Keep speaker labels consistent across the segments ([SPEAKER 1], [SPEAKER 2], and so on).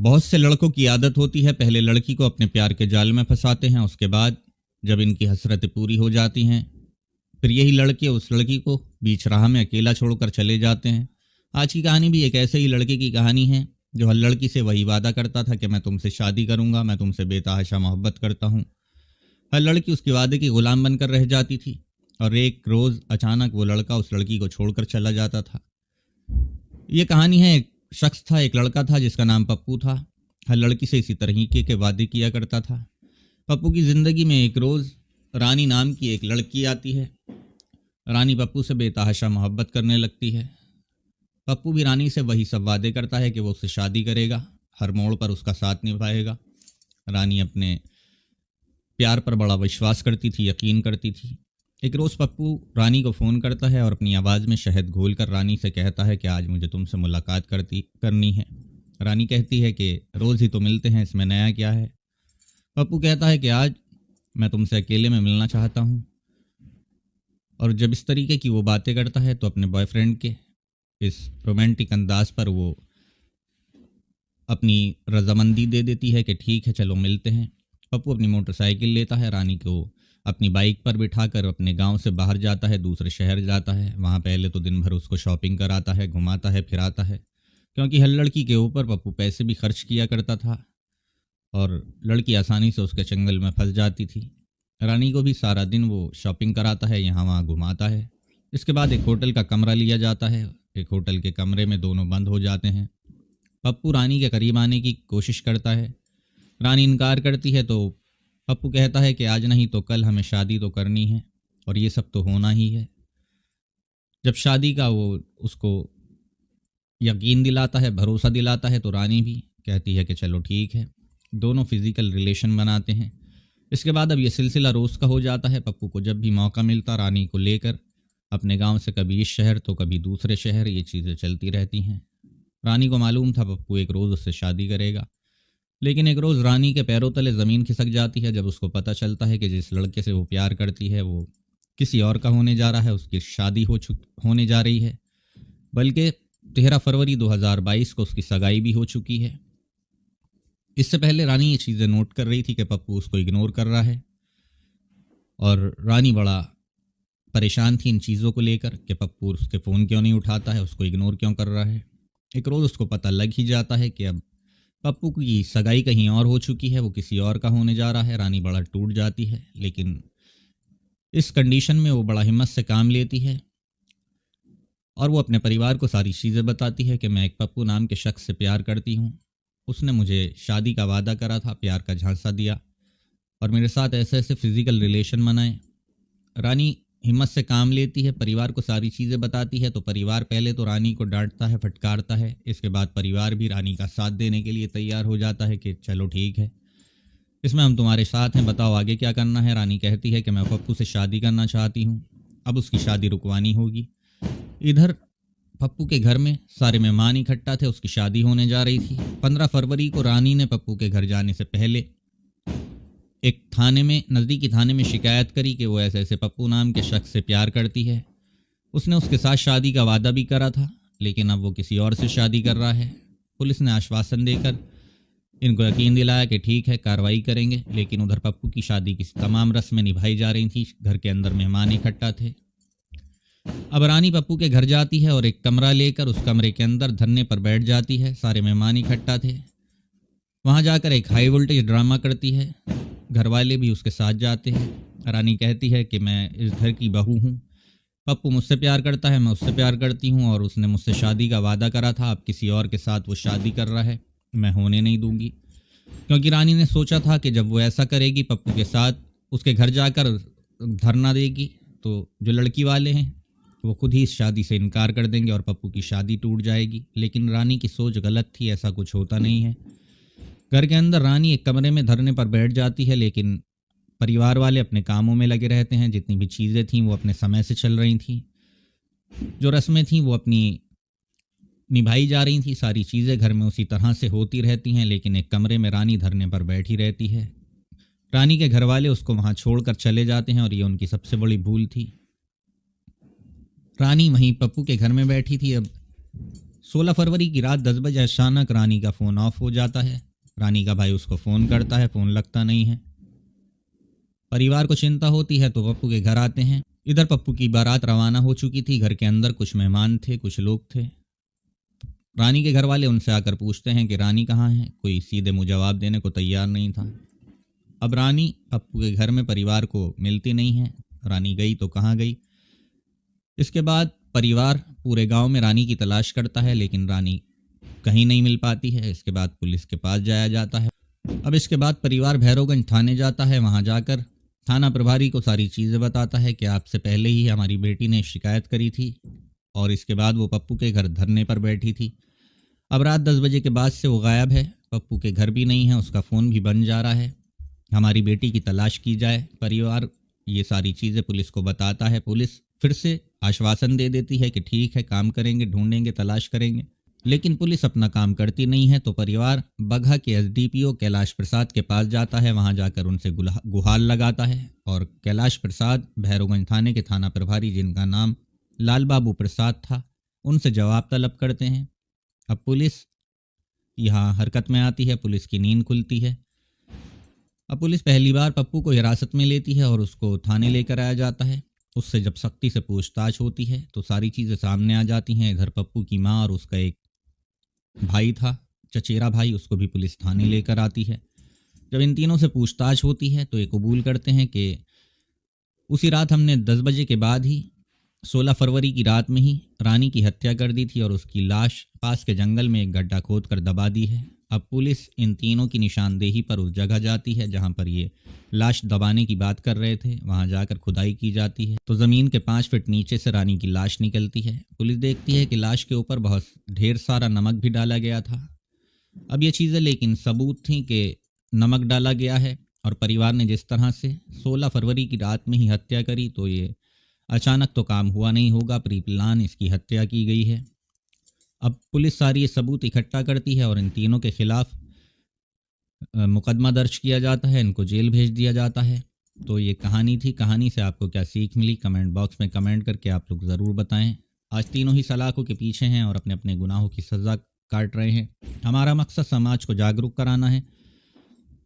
[SPEAKER 1] बहुत से लड़कों की आदत होती है, पहले लड़की को अपने प्यार के जाल में फंसाते हैं, उसके बाद जब इनकी हसरतें पूरी हो जाती हैं फिर यही लड़के उस लड़की को बीच राह में अकेला छोड़कर चले जाते हैं। आज की कहानी भी एक ऐसे ही लड़के की कहानी है जो हर लड़की से वही वादा करता था कि मैं तुमसे शादी करूंगा, मैं तुमसे बेतहाशा मोहब्बत करता हूँ। हर लड़की उसके वादे की गुलाम बनकर रह जाती थी और एक रोज़ अचानक वो लड़का उस लड़की को छोड़कर चला जाता था। ये कहानी है, एक शख्स था, एक लड़का था जिसका नाम पप्पू था। हर लड़की से इसी तरह के वादे किया करता था। पप्पू की ज़िंदगी में एक रोज़ रानी नाम की एक लड़की आती है। रानी पप्पू से बेतहाशा मोहब्बत करने लगती है। पप्पू भी रानी से वही सब वादे करता है कि वो उससे शादी करेगा, हर मोड़ पर उसका साथ निभाएगा। रानी अपने प्यार पर बड़ा विश्वास करती थी, यकीन करती थी। एक रोज़ पप्पू रानी को फ़ोन करता है और अपनी आवाज़ में शहद घोलकर रानी से कहता है कि आज मुझे तुमसे मुलाकात करनी है। रानी कहती है कि रोज़ ही तो मिलते हैं, इसमें नया क्या है। पप्पू कहता है कि आज मैं तुमसे अकेले में मिलना चाहता हूँ। और जब इस तरीके की वो बातें करता है तो अपने बॉयफ्रेंड के इस रोमांटिक अंदाज पर वो अपनी रजामंदी दे देती है कि ठीक है चलो मिलते हैं। पप्पू अपनी मोटरसाइकिल लेता है, रानी को अपनी बाइक पर बिठाकर अपने गांव से बाहर जाता है, दूसरे शहर जाता है। वहाँ पहले तो दिन भर उसको शॉपिंग कराता है, घुमाता है, फिराता है, क्योंकि हर लड़की के ऊपर पप्पू पैसे भी खर्च किया करता था और लड़की आसानी से उसके चंगल में फंस जाती थी। रानी को भी सारा दिन वो शॉपिंग कराता है, यहाँ वहाँ घुमाता है। इसके बाद एक होटल का कमरा लिया जाता है। एक होटल के कमरे में दोनों बंद हो जाते हैं। पप्पू रानी के करीब आने की कोशिश करता है, रानी इनकार करती है तो पप्पू कहता है कि आज नहीं तो कल हमें शादी तो करनी है और ये सब तो होना ही है। जब शादी का वो उसको यकीन दिलाता है, भरोसा दिलाता है, तो रानी भी कहती है कि चलो ठीक है। दोनों फिजिकल रिलेशन बनाते हैं। इसके बाद अब ये सिलसिला रोज़ का हो जाता है। पप्पू को जब भी मौका मिलता रानी को लेकर अपने गांव से कभी इस शहर तो कभी दूसरे शहर ये चीज़ें चलती रहती हैं। रानी को मालूम था पप्पू एक रोज़ उससे शादी करेगा, लेकिन एक रोज़ रानी के पैरों तले ज़मीन खिसक जाती है जब उसको पता चलता है कि जिस लड़के से वो प्यार करती है वो किसी और का होने जा रहा है, उसकी शादी होने जा रही है। बल्कि 13 फरवरी 2022 को उसकी सगाई भी हो चुकी है। इससे पहले रानी ये चीज़ें नोट कर रही थी कि पप्पू उसको इग्नोर कर रहा है और रानी बड़ा परेशान थी इन चीज़ों को लेकर कि पप्पू उसके फ़ोन क्यों नहीं उठाता है, उसको इग्नोर क्यों कर रहा है। एक रोज़ उसको पता लग ही जाता है कि अब पप्पू की सगाई कहीं और हो चुकी है, वो किसी और का होने जा रहा है। रानी बड़ा टूट जाती है, लेकिन इस कंडीशन में वो बड़ा हिम्मत से काम लेती है और वो अपने परिवार को सारी चीज़ें बताती है कि मैं एक पप्पू नाम के शख्स से प्यार करती हूँ। उसने मुझे शादी का वादा करा था, प्यार का झांसा दिया और मेरे साथ ऐसे ऐसे फिजिकल रिलेशन बनाए। रानी हिम्मत से काम लेती है, परिवार को सारी चीज़ें बताती है। तो परिवार पहले तो रानी को डांटता है, फटकारता है। इसके बाद परिवार भी रानी का साथ देने के लिए तैयार हो जाता है कि चलो ठीक है, इसमें हम तुम्हारे साथ हैं, बताओ आगे क्या करना है। रानी कहती है कि मैं पप्पू से शादी करना चाहती हूँ, अब उसकी शादी रुकवानी होगी। इधर पप्पू के घर में सारे मेहमान इकट्ठा थे, उसकी शादी होने जा रही थी। 15 फरवरी को रानी ने पप्पू के घर जाने से पहले एक नज़दीकी थाने में शिकायत करी कि वो ऐसे ऐसे पप्पू नाम के शख्स से प्यार करती है। उसने उसके साथ शादी का वादा भी करा था, लेकिन अब वो किसी और से शादी कर रहा है। पुलिस ने आश्वासन देकर इनको यकीन दिलाया कि ठीक है कार्रवाई करेंगे, लेकिन उधर पप्पू की शादी की तमाम रस्में निभाई जा रही थी। घर के अंदर मेहमान इकट्ठा थे। अब रानी पप्पू के घर जाती है और एक कमरा लेकर उस कमरे के अंदर धरने पर बैठ जाती है। सारे मेहमान इकट्ठा थे। वहाँ जाकर एक हाई वोल्टेज ड्रामा करती है। घर वाले भी उसके साथ जाते हैं। रानी कहती है कि मैं इस घर की बहू हूँ, पप्पू मुझसे प्यार करता है, मैं उससे प्यार करती हूँ और उसने मुझसे शादी का वादा करा था, अब किसी और के साथ वो शादी कर रहा है, मैं होने नहीं दूंगी। क्योंकि रानी ने सोचा था कि जब वो ऐसा करेगी पप्पू के साथ, उसके घर जाकर धरना देगी, तो जो लड़की वाले हैं वो खुद ही इस शादी से इनकार कर देंगे और पप्पू की शादी टूट जाएगी। लेकिन रानी की सोच गलत थी, ऐसा कुछ होता नहीं है। घर के अंदर रानी एक कमरे में धरने पर बैठ जाती है, लेकिन परिवार वाले अपने कामों में लगे रहते हैं। जितनी भी चीज़ें थीं वो अपने समय से चल रही थीं, जो रस्में थीं वो अपनी निभाई जा रही थी। सारी चीज़ें घर में उसी तरह से होती रहती हैं, लेकिन एक कमरे में रानी धरने पर बैठी रहती है। रानी के घर वाले उसको वहाँ छोड़कर चले जाते हैं और ये उनकी सबसे बड़ी भूल थी। रानी वहीं पप्पू के घर में बैठी थी। अब 16 फरवरी की रात 10 बजे अचानक रानी का फ़ोन ऑफ हो जाता है। रानी का भाई उसको फ़ोन करता है, फ़ोन लगता नहीं है। परिवार को चिंता होती है तो पप्पू के घर आते हैं। इधर पप्पू की बारात रवाना हो चुकी थी। घर के अंदर कुछ मेहमान थे, कुछ लोग थे। रानी के घर वाले उनसे आकर पूछते हैं कि रानी कहाँ है। कोई सीधे मुँह जवाब देने को तैयार नहीं था। अब रानी पप्पू के घर में परिवार को मिलती नहीं है। रानी गई तो कहाँ गई। इसके बाद परिवार पूरे गांव में रानी की तलाश करता है, लेकिन रानी कहीं नहीं मिल पाती है। इसके बाद पुलिस के पास जाया जाता है। अब इसके बाद परिवार भैरवगंज थाने जाता है। वहां जाकर थाना प्रभारी को सारी चीज़ें बताता है कि आपसे पहले ही हमारी बेटी ने शिकायत करी थी और इसके बाद वो पप्पू के घर धरने पर बैठी थी। अब रात 10 बजे के बाद से वो गायब है। पप्पू के घर भी नहीं है, उसका फ़ोन भी बन जा रहा है। हमारी बेटी की तलाश की जाए। परिवार ये सारी चीज़ें पुलिस को बताता है। पुलिस फिर से आश्वासन दे देती है कि ठीक है, काम करेंगे, ढूंढेंगे, तलाश करेंगे। लेकिन पुलिस अपना काम करती नहीं है। तो परिवार बगहा के एसडीपीओ कैलाश प्रसाद के पास जाता है। वहां जाकर उनसे गुहार लगाता है और कैलाश प्रसाद भैरवगंज थाने के थाना प्रभारी, जिनका नाम लाल बाबू प्रसाद था, उनसे जवाब तलब करते हैं। अब पुलिस यहाँ हरकत में आती है। पुलिस की नींद खुलती है। अब पुलिस पहली बार पप्पू को हिरासत में लेती है और उसको थाने लेकर आया जाता है। उससे जब सख्ती से पूछताछ होती है तो सारी चीज़ें सामने आ जाती हैं। इधर पप्पू की माँ और उसका एक भाई था, चचेरा भाई, उसको भी पुलिस थाने लेकर आती है। जब इन तीनों से पूछताछ होती है तो ये कबूल करते हैं कि उसी रात हमने 10 बजे के बाद ही 16 फरवरी की रात में ही रानी की हत्या कर दी थी और उसकी लाश पास के जंगल में एक गड्ढा खोद कर दबा दी है। अब पुलिस इन तीनों की निशानदेही पर उस जगह जाती है जहां पर ये लाश दबाने की बात कर रहे थे। वहां जाकर खुदाई की जाती है तो ज़मीन के 5 फीट नीचे से रानी की लाश निकलती है। पुलिस देखती है कि लाश के ऊपर बहुत ढेर सारा नमक भी डाला गया था। अब ये चीज़ें लेकिन सबूत थी कि नमक डाला गया है और परिवार ने जिस तरह से 16 फरवरी की रात में ही हत्या करी तो ये अचानक तो काम हुआ नहीं होगा, प्री प्लान इसकी हत्या की गई है। अब पुलिस सारी ये सबूत इकट्ठा करती है और इन तीनों के खिलाफ मुकदमा दर्ज किया जाता है। इनको जेल भेज दिया जाता है। तो ये कहानी थी। कहानी से आपको क्या सीख मिली, कमेंट बॉक्स में कमेंट करके आप लोग ज़रूर बताएं। आज तीनों ही सलाखों के पीछे हैं और अपने अपने गुनाहों की सज़ा काट रहे हैं। हमारा मकसद समाज को जागरूक कराना है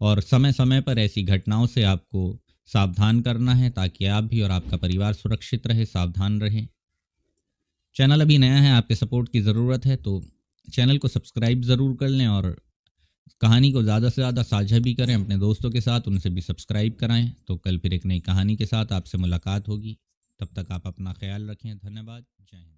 [SPEAKER 1] और समय समय पर ऐसी घटनाओं से आपको सावधान करना है ताकि आप भी और आपका परिवार सुरक्षित रहे, सावधान रहे। चैनल अभी नया है, आपके सपोर्ट की ज़रूरत है, तो चैनल को सब्सक्राइब ज़रूर कर लें और कहानी को ज़्यादा से ज़्यादा साझा भी करें अपने दोस्तों के साथ, उनसे भी सब्सक्राइब कराएं। तो कल फिर एक नई कहानी के साथ आपसे मुलाकात होगी। तब तक आप अपना ख्याल रखें। धन्यवाद। जय हिंद।